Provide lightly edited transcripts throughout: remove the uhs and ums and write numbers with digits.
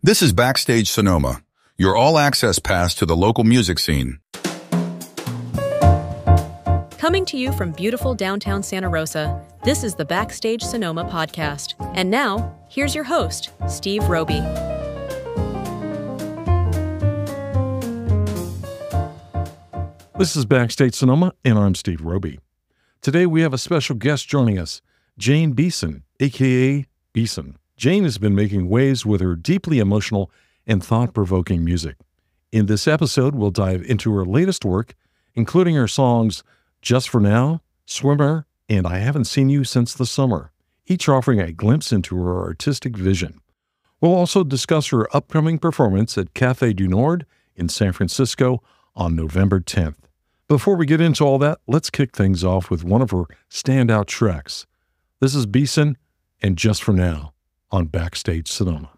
This is Backstage Sonoma, your all-access pass to the local music scene. Coming to you from beautiful downtown Santa Rosa, this is the Backstage Sonoma podcast. And now, here's your host, Steve Roby. This is Backstage Sonoma, and I'm Steve Roby. Today we have a special guest joining us, Jane Beeson, a.k.a. Beeson. Jane has been making waves with her deeply emotional and thought-provoking music. In this episode, we'll dive into her latest work, including her songs Just For Now, Swimmer, and I Haven't Seen You Since the Summer, each offering a glimpse into her artistic vision. We'll also discuss her upcoming performance at Café Du Nord in San Francisco on November 10th. Before we get into all that, let's kick things off with one of her standout tracks. This is Beeson and Just For Now on Backstage Sonoma.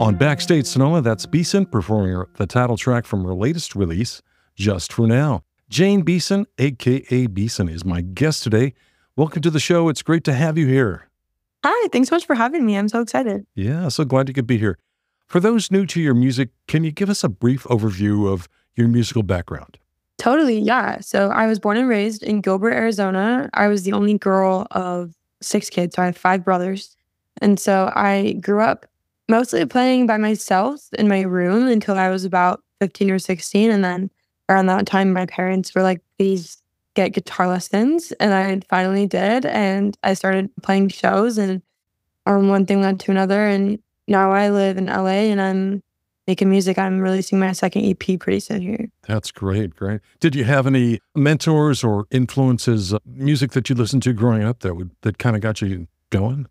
On Backstage Sonoma, that's Beeson performing the title track from her latest release, Just For Now. Jane Beeson, a.k.a. Beeson, is my guest today. Welcome to the show. It's great to have you here. Hi, thanks so much for having me. I'm so excited. Yeah, so glad you could be here. For those new to your music, can you give us a brief overview of your musical background? Totally, yeah. So I was born and raised in Gilbert, Arizona. I was the only girl of 6 kids, so I have 5 brothers. And so I grew up mostly playing by myself in my room until I was about 15 or 16. And then around that time, my parents were like, please get guitar lessons. And I finally did. And I started playing shows, and one thing led to another. And now I live in LA, and I'm making music. I'm releasing my second EP pretty soon here. That's great. Great. Did you have any mentors or influences, music that you listened to growing up that kind of got you going?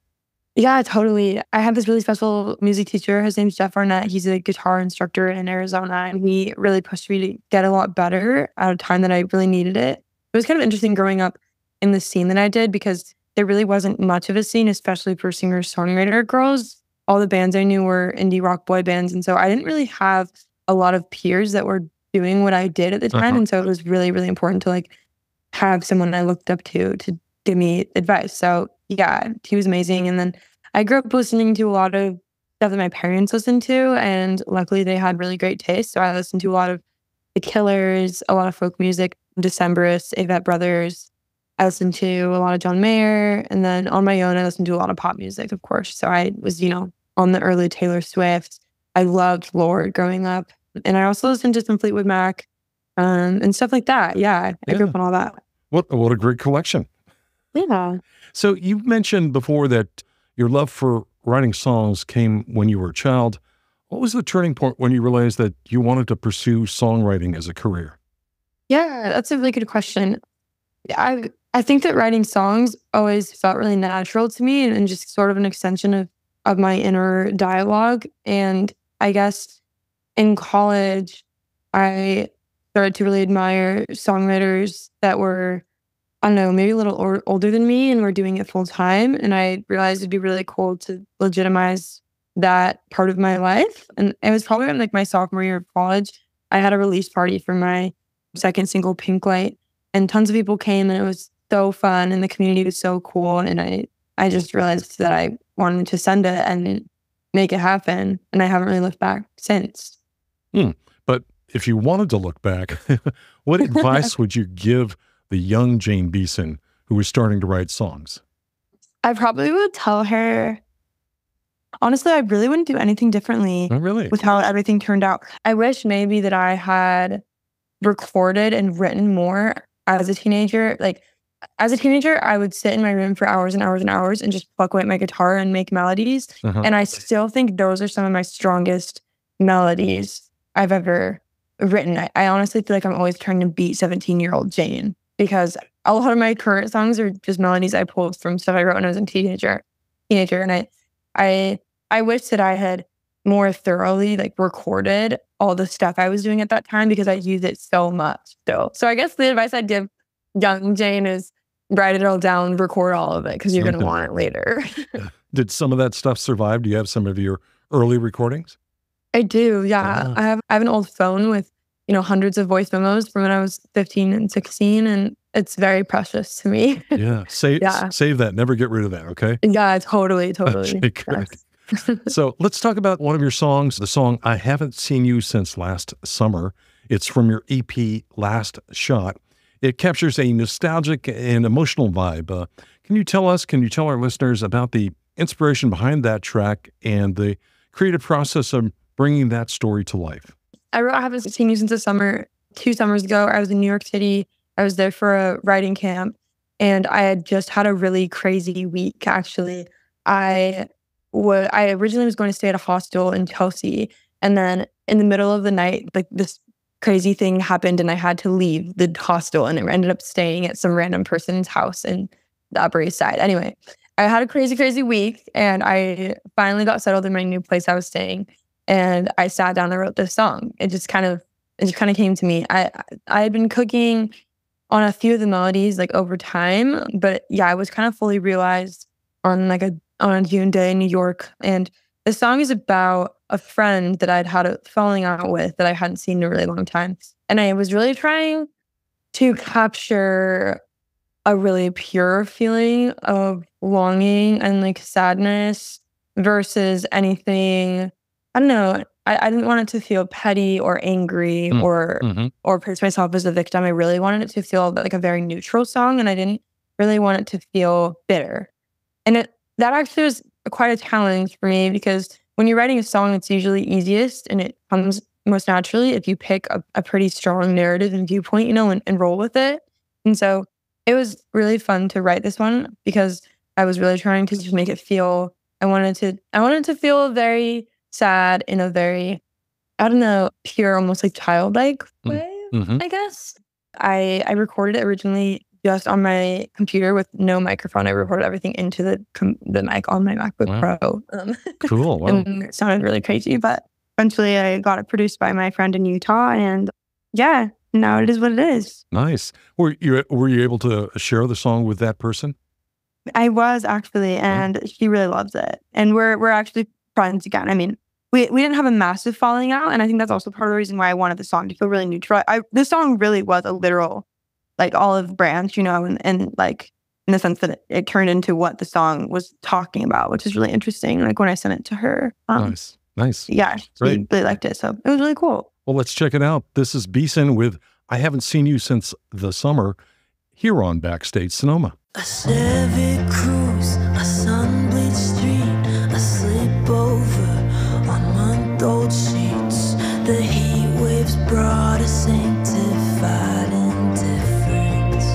Yeah, totally. I have this really special music teacher. His name's Jeff Arnett. He's a guitar instructor in Arizona, and he really pushed me to get a lot better at a time that I really needed it. It was kind of interesting growing up in the scene that I did because there really wasn't much of a scene, especially for singer-songwriter girls. All the bands I knew were indie rock boy bands, and so I didn't really have a lot of peers that were doing what I did at the time, and so it was really, really important to like have someone I looked up to give me advice. So yeah, he was amazing. And then I grew up listening to a lot of stuff that my parents listened to, and luckily they had really great taste. So I listened to a lot of The Killers, a lot of folk music, Decemberists, Avett Brothers. I listened to a lot of John Mayer, and then on my own, I listened to a lot of pop music, of course. So I was, on the early Taylor Swift. I loved Lorde growing up, and I also listened to some Fleetwood Mac, and stuff like that. Yeah, I grew up on all that. What a great collection. Yeah. So you mentioned before that your love for writing songs came when you were a child. What was the turning point when you realized that you wanted to pursue songwriting as a career? Yeah, that's a really good question. I think that writing songs always felt really natural to me and just sort of an extension of my inner dialogue. And I guess in college, I started to really admire songwriters that were, I don't know, maybe a little older than me and were doing it full time. And I realized it'd be really cool to legitimize that part of my life. And it was probably in like my sophomore year of college. I had a release party for my second single, Pink Light, and tons of people came, and it was so fun, and the community was so cool. And I just realized that I wanted to send it and make it happen. And I haven't really looked back since. But if you wanted to look back, what advice would you give the young Jane Beeson who was starting to write songs? I probably would tell her, honestly, I really wouldn't do anything differently. Oh, really? With how everything turned out. I wish maybe that I had recorded and written more as a teenager. Like, as a teenager, I would sit in my room for hours and hours and hours and just pluck away at my guitar and make melodies. And I still think those are some of my strongest melodies I've ever written. I honestly feel like I'm always trying to beat 17-year-old Jane, because a lot of my current songs are just melodies I pulled from stuff I wrote when I was a teenager. And I wish that I had more thoroughly like recorded all the stuff I was doing at that time, because I use it so much still. So I guess the advice I'd give young Jane is write it all down, record all of it, because you're going to want it later. Did some of that stuff survive? Do you have some of your early recordings? I do, yeah. I have an old phone with, hundreds of voice memos from when I was 15 and 16, and it's very precious to me. Yeah. Save that. Never get rid of that, okay? Yeah, totally. Okay, great. So let's talk about one of your songs, the song I Haven't Seen You Since Last Summer. It's from your EP, Last Shot. It captures a nostalgic and emotional vibe. Can you tell our listeners about the inspiration behind that track and the creative process of bringing that story to life? I wrote I Haven't Seen You Since the Summer 2 summers ago. I was in New York City. I was there for a writing camp, and I had just had a really crazy week, actually. I originally was going to stay at a hostel in Chelsea, and then in the middle of the night, like this crazy thing happened, and I had to leave the hostel, and I ended up staying at some random person's house in the Upper East Side. Anyway, I had a crazy, crazy week, and I finally got settled in my new place I was staying, and I sat down and wrote this song. It just kind of came to me. I had been cooking on a few of the melodies like over time, but yeah, I was kind of fully realized on a June day in New York. And the song is about a friend that I'd had a falling out with that I hadn't seen in a really long time. And I was really trying to capture a really pure feeling of longing and like sadness versus anything, I don't know. I didn't want it to feel petty or angry or place myself as a victim. I really wanted it to feel like a very neutral song, and I didn't really want it to feel bitter. And that actually was quite a challenge for me, because when you're writing a song, it's usually easiest and it comes most naturally if you pick a pretty strong narrative and viewpoint, and roll with it. And so it was really fun to write this one, because I was really trying to just make it feel, I wanted to feel very sad in a very I don't know, pure, almost like childlike Mm. way, Mm-hmm. I guess. I recorded it originally just on my computer with no microphone. I recorded everything into the mic on my MacBook Wow. Pro. Cool. Wow. And it sounded really crazy, but eventually I got it produced by my friend in Utah, and yeah, now it is what it is. Nice. Were you able to share the song with that person? I was actually, and she really loves it. And we're actually friends again. I mean, we didn't have a massive falling out, and I think that's also part of the reason why I wanted the song to feel really neutral. This song really was a literal, like, olive branch, you know, and like in the sense that it turned into what the song was talking about, which is really interesting. Like when I sent it to her, Nice. Yeah, she Great. really liked it, so it was really cool. Well, let's check it out. This is Beeson with "I Haven't Seen You Since the Summer" here on Backstage Sonoma. A Chevy Cruze, a sun-bleached street, a sleepover on month-old sheets. The heat waves brought a sanctified indifference.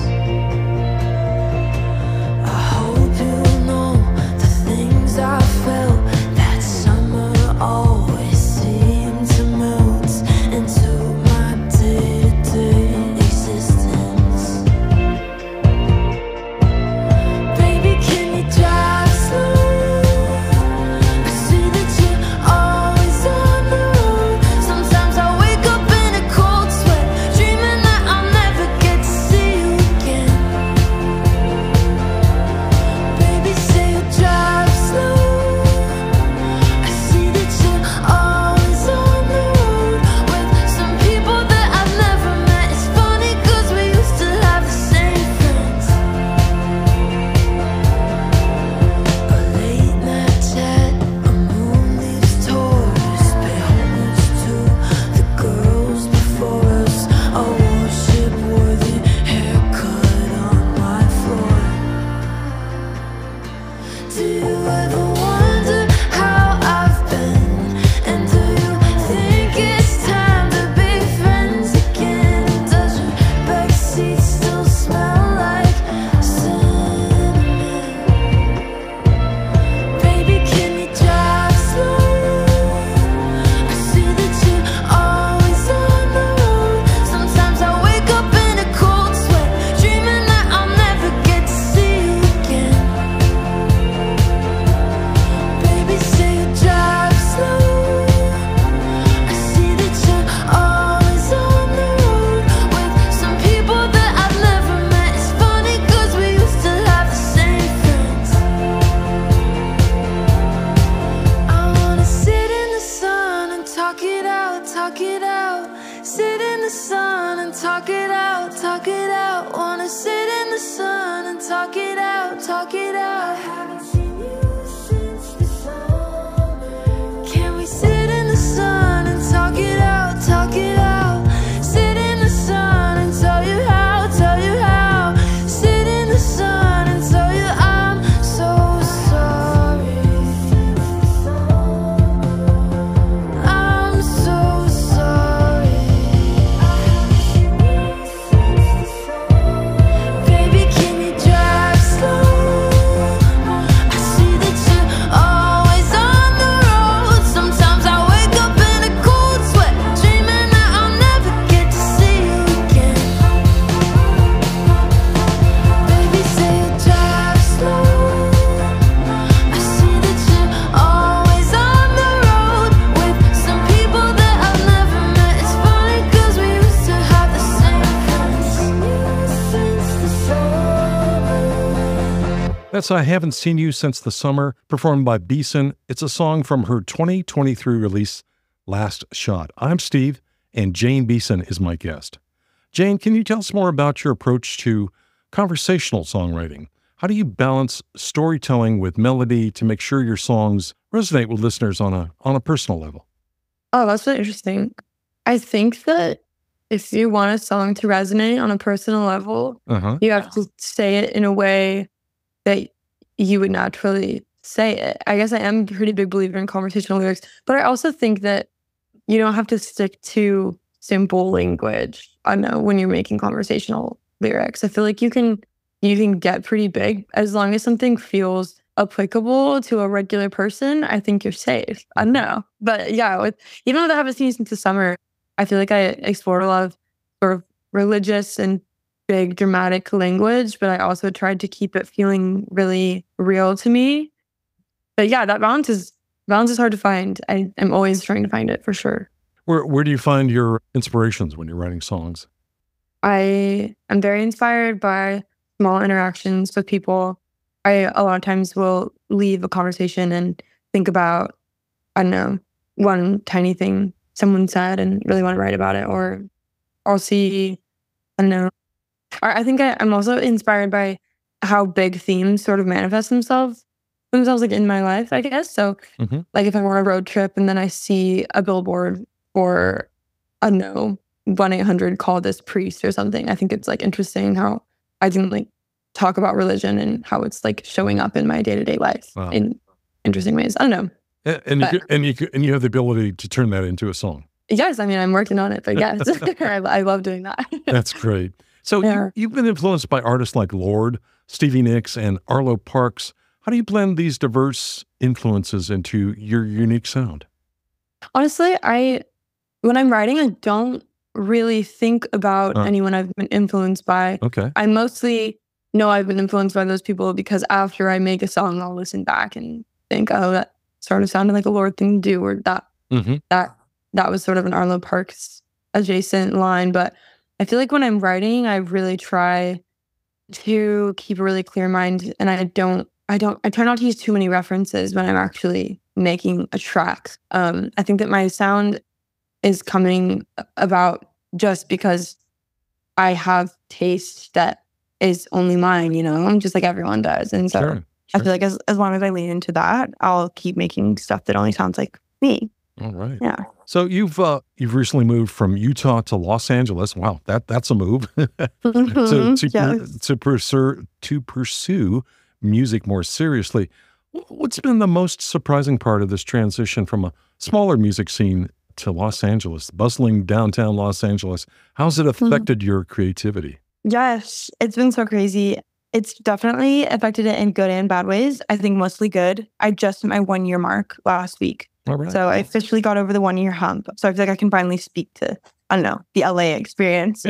I hope you know the things I felt that summer always seemed to melt into my day-to-day existence. Baby, can you drive slow? I see that you're always on the road. Sometimes I wake up in a cold sweat, dreaming that I'll never get to see you again. Baby, say you drive slow. I see that you're always on the road with some people that I've never met. It's funny 'cause we used to have the same friends. A late night chat, a moon leaves Taurus. Pay homage to the girls before us. A worship-worthy haircut on my floor. Do you ever wonder how I've been? And do you think it's time to be friends again? Does your backseat still smell like cinnamon? Baby, can you drive slow? I see that you're always on the road. Sometimes I wake up in a cold sweat, dreaming that I'll never get to see you again. Baby, say you drive slow. I see that you're always on the road with some people that I've never met. It's funny 'cause we used to have the same friends. I wanna sit in the sun and talk it out, talk it out. Sit in the sun and talk it out, talk it out. Wanna sit in the sun and talk it out, talk it out. I haven't seen you since the summer. Can we sit in the sun and talk it out, talk it out? Sit in the sun and tell you how, tell you how. Sit in the sun and tell you I'm so sorry. I'm so sorry. Baby, can you drive slow? I see that you're always on the road. Sometimes I wake up in a cold sweat, dreaming that I'll never get to see you again. Baby, say you drive slow. I see that you're always on the road with some people that I've never met. It's funny 'cause we used to have the same friends since the summer. That's "I Haven't Seen You Since the Summer," performed by Beeson. It's a song from her 2023 release, Last Shot. I'm Steve, and Jane Beeson is my guest. Jane, can you tell us more about your approach to conversational songwriting? How do you balance storytelling with melody to make sure your songs resonate with listeners on a personal level? Oh, that's really interesting. I think that if you want a song to resonate on a personal level, you have to say it in a way that you would naturally say it. I guess I am a pretty big believer in conversational lyrics, but I also think that you don't have to stick to simple language. I know when you're making conversational lyrics, I feel like you can get pretty big as long as something feels applicable to a regular person, I think you're safe. I don't know. But yeah, even though I haven't seen you since the summer, I feel like I explored a lot of sort of religious and big dramatic language, but I also tried to keep it feeling really real to me. But yeah, that balance is hard to find. I'm always trying to find it for sure. Where do you find your inspirations when you're writing songs? I am very inspired by small interactions with people. I a lot of times will leave a conversation and think about, I don't know, one tiny thing someone said and really want to write about it. Or I'll see, I don't know. I think I'm also inspired by how big themes sort of manifest themselves like in my life, I guess. So like if I'm on a road trip and then I see a billboard for, I don't know, 1-800 call this priest or something, I think it's like interesting how I can like talk about religion and how it's like showing up in my day-to-day life in interesting ways. I don't know. And you have the ability to turn that into a song. Yes, I mean, I'm working on it, but yes, I love doing that. That's great. So you've been influenced by artists like Lorde, Stevie Nicks, and Arlo Parks. How do you blend these diverse influences into your unique sound? Honestly, when I'm writing, I don't really think about anyone I've been influenced by. Okay. I mostly know I've been influenced by those people because after I make a song, I'll listen back and think, oh, that sort of sounded like a Lorde thing to do, or that was sort of an Arlo Parks adjacent line. But I feel like when I'm writing, I really try to keep a really clear mind, and I try not to use too many references when I'm actually making a track. I think that my sound is coming about just because I have taste that is only mine, just like everyone does. And so Sure. I feel like as long as I lean into that, I'll keep making stuff that only sounds like me. All right. Yeah. So you've recently moved from Utah to Los Angeles. Wow, that's a move. to pursue music more seriously. What's been the most surprising part of this transition from a smaller music scene to Los Angeles, bustling downtown Los Angeles? How's it affected your creativity? Yes, it's been so crazy. It's definitely affected it in good and bad ways. I think mostly good. I just hit my 1-year mark last week. All right. So I officially got over the 1-year hump. So I feel like I can finally speak to, I don't know, the LA experience.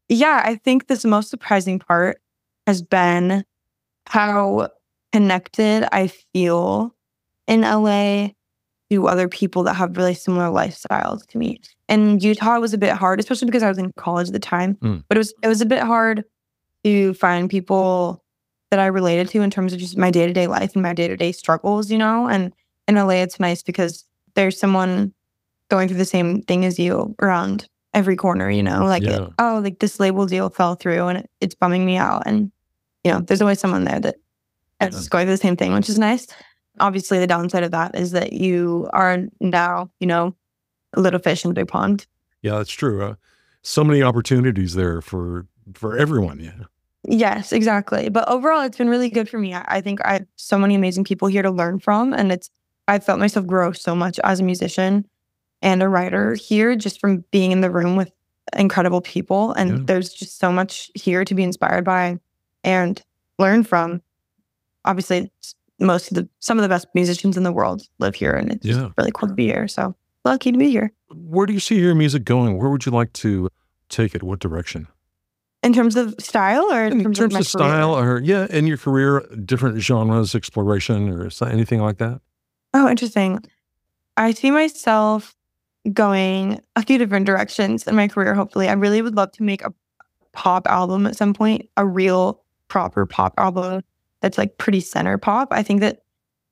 Yeah, I think this most surprising part has been how connected I feel in LA to other people that have really similar lifestyles to me. And Utah was a bit hard, especially because I was in college at the time. But it was a bit hard to find people that I related to in terms of just my day-to-day life and my day-to-day struggles, And in LA, it's nice because there's someone going through the same thing as you around every corner, like this label deal fell through and it's bumming me out. And, there's always someone there that is going through the same thing, which is nice. Obviously, the downside of that is that you are now, a little fish in a big pond. Yeah, that's true. So many opportunities there for everyone. Yeah. Yes, exactly. But overall, it's been really good for me. I think I have so many amazing people here to learn from. And I felt myself grow so much as a musician and a writer here just from being in the room with incredible people. And there's just so much here to be inspired by and learn from. Obviously, some of the best musicians in the world live here, and it's just really cool to be here. So lucky to be here. Where do you see your music going? Where would you like to take it? What direction? In terms of style, or in terms of my style, career? or in your career, different genres, exploration, or anything like that? Oh, interesting. I see myself going a few different directions in my career. Hopefully, I really would love to make a pop album at some point, a real proper pop album that's like pretty center pop. I think that,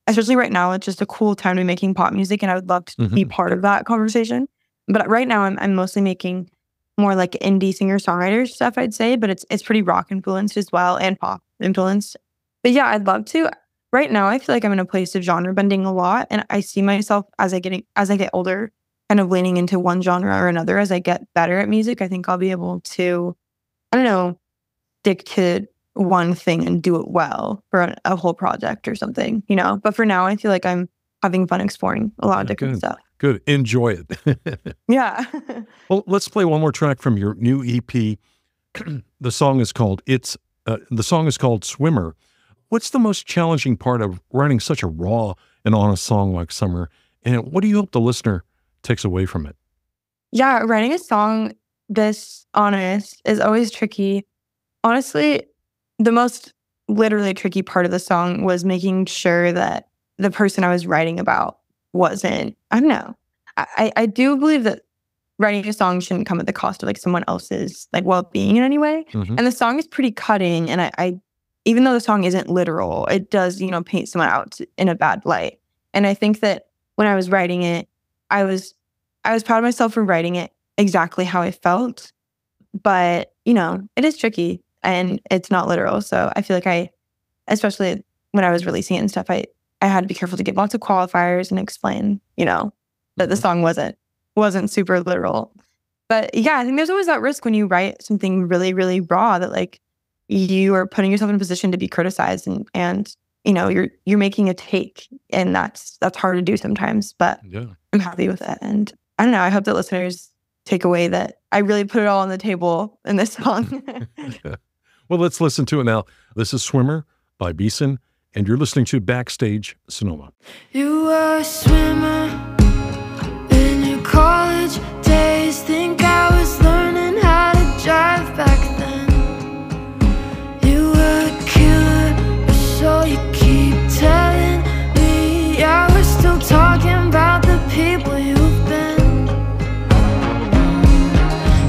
especially right now, it's just a cool time to be making pop music, and I would love to be part of that conversation. But right now, I'm mostly making more like indie singer-songwriter stuff, I'd say, but it's pretty rock influenced as well and pop influenced. But yeah, I'd love to. Right now, I feel like I'm in a place of genre bending a lot, and I see myself as I get older, kind of leaning into one genre or another. As I get better at music, I think I'll be able to, I don't know, stick to one thing and do it well for a whole project or something, But for now, I feel like I'm having fun exploring a lot of different stuff. Good. Enjoy it. Yeah. Well, let's play one more track from your new EP. The song is called Swimmer. What's the most challenging part of writing such a raw and honest song like Summer? And what do you hope the listener takes away from it? Yeah, writing a song this honest is always tricky. Honestly, the most literally tricky part of the song was making sure that the person I was writing about wasn't, I don't know. I do believe that writing a song shouldn't come at the cost of like someone else's like well-being in any way. Mm-hmm. And the song is pretty cutting. And I even though the song isn't literal, it does, paint someone out in a bad light. And I think that when I was writing it, I was proud of myself for writing it exactly how I felt. But, it is tricky and it's not literal. So I feel like especially when I was releasing it and stuff, I had to be careful to give lots of qualifiers and explain, that the song wasn't super literal. But yeah, I think there's always that risk when you write something really, really raw that like you are putting yourself in a position to be criticized and you're making a take, and that's hard to do sometimes, but yeah. I'm happy with it. And I don't know, I hope that listeners take away that I really put it all on the table in this song. Well, let's listen to it now. This is Swimmer by Beeson, and you're listening to Backstage Sonoma. You were a swimmer in your college days. Think I was learning how to drive back then. You were a killer, or so you keep telling me. Yeah, we're still talking about the people you've been.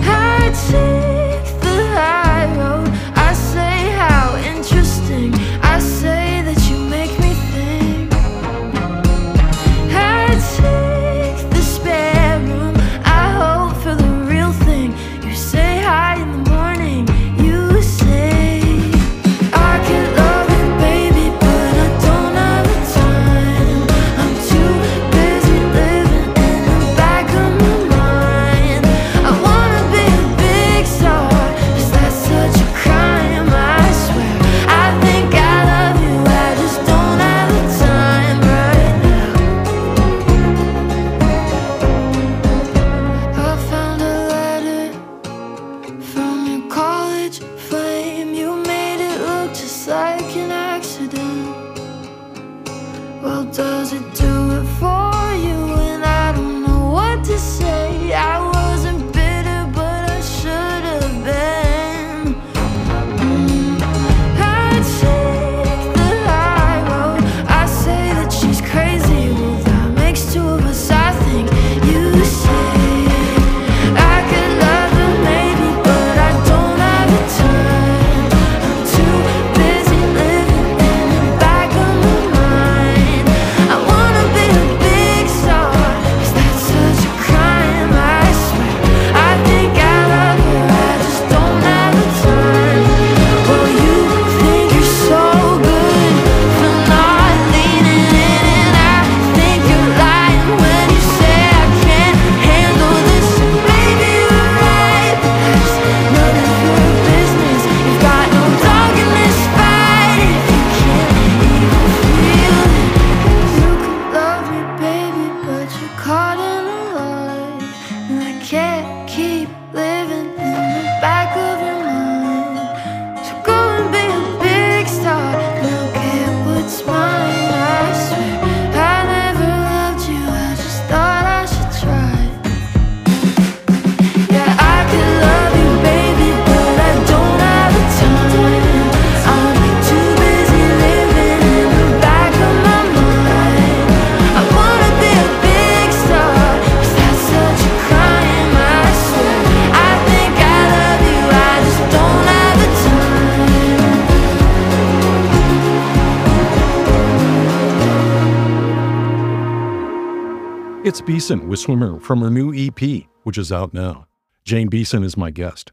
I take the high road. I say how interesting. I say that you make me think. I take the spare room. I hope for the real thing. You say hi in the morning. You say I could love you, baby, but I don't have the time. I'm too busy living in the back of my mind. I wanna be a big star. Is that such a crime? I swear I think I love you. I just don't have the time right now. I found a letter from your college flame. You made it look just like an accident. Well, does it do it for you? And I don't know what to say. I wasn't bitter, but I should have been. I take the high road. I say that she's crazy. Well, that makes two of us, I think. You say I could love her, maybe, but I don't have the time. I'm too busy living in the back of my mind. I wanna be a big star. Is that such a crime? I swear I think I love her. I just don't have the time. Well, you think you're so good for not leaning in, and I think you're lying when you say I can't handle this. And baby, you're right. That's none of your business. You've got no dog in this fight if you can't even feel it. You could love me, baby, but you're caught in a lie, and I can't keep living in the back of your mind. So go and be a big star, and I'll get what's mine. I swear I never loved you, I just thought I should try. Yeah, I could love you, baby, but I don't have the time. I'm too busy living in the back of my mind. I wanna be a big star. Is that such a crime? I swear I think I love you, I just don't have the time. It's Beeson with Swimmer from her new EP, which is out now. Jane Beeson is my guest.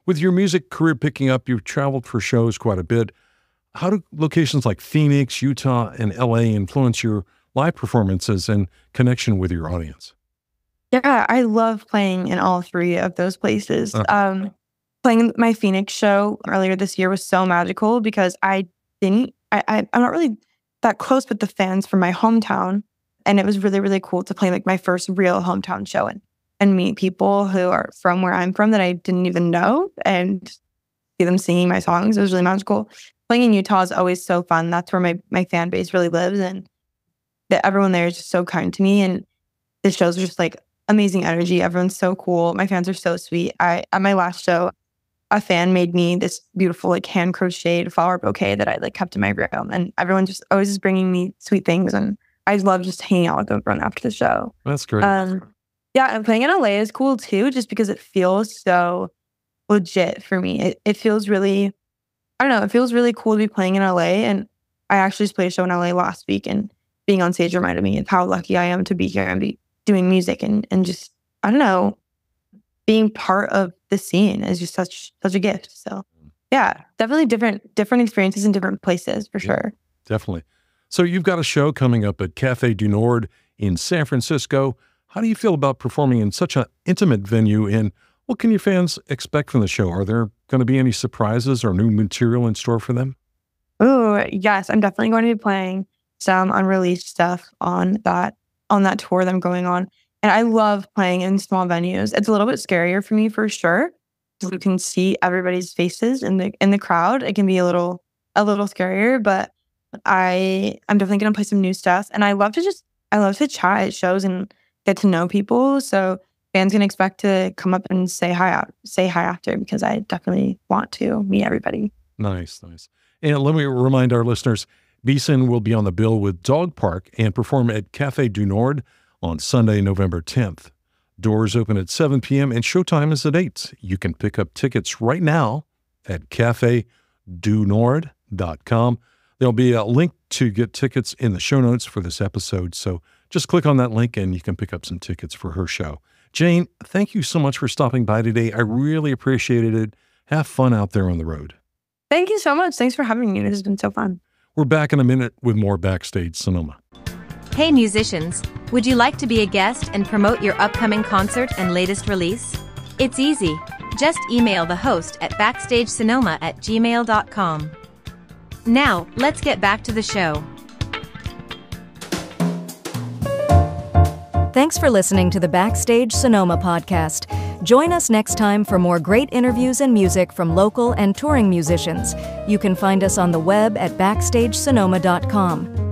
With your music career picking up, you've traveled for shows quite a bit. How do locations like Phoenix, Utah, and LA influence your live performances and connection with your audience? Yeah, I love playing in all three of those places. Playing my Phoenix show earlier this year was so magical because I'm not really that close with the fans from my hometown. And it was really, really cool to play like my first real hometown show and meet people who are from where I'm from that I didn't even know and see them singing my songs. It was really magical. playing in Utah is always so fun. That's where my fan base really lives, and that everyone there is just so kind to me. And the shows are just like amazing energy. Everyone's so cool. My fans are so sweet. At my last show, a fan made me this beautiful like hand crocheted flower bouquet that I like kept in my room, and everyone just always is bringing me sweet things, and I love just hanging out with everyone after the show. That's great. Yeah, and playing in LA is cool too, just because it feels so legit for me. It feels really, I don't know, it feels really cool to be playing in LA. And I actually just played a show in LA last week, and being on stage reminded me of how lucky I am to be here and be doing music and just, I don't know, being part of the scene is just such a gift. So yeah, definitely different experiences in different places for sure. Definitely. So you've got a show coming up at Café Du Nord in San Francisco. How do you feel about performing in such an intimate venue, and what can your fans expect from the show? Are there going to be any surprises or new material in store for them? Oh, yes. I'm definitely going to be playing some unreleased stuff on that tour that I'm going on. And I love playing in small venues. It's a little bit scarier for me for sure. You can see everybody's faces in the crowd. It can be a little scarier, but I'm definitely going to play some new stuff. And I love to chat at shows and get to know people. So fans can expect to come up and say hi after, because I definitely want to meet everybody. Nice. And let me remind our listeners, Beeson will be on the bill with Dog Park and perform at Café Du Nord on Sunday, November 10th. Doors open at 7 p.m. and showtime is at 8. You can pick up tickets right now at cafedunord.com. There'll be a link to get tickets in the show notes for this episode, so just click on that link and you can pick up some tickets for her show. Jane, thank you so much for stopping by today. I really appreciated it. Have fun out there on the road. Thank you so much. Thanks for having me. This has been so fun. We're back in a minute with more Backstage Sonoma. Hey musicians, would you like to be a guest and promote your upcoming concert and latest release? It's easy. Just email the host at backstagesonoma@gmail.com. Now, let's get back to the show. Thanks for listening to the Backstage Sonoma podcast. Join us next time for more great interviews and music from local and touring musicians. You can find us on the web at backstagesonoma.com.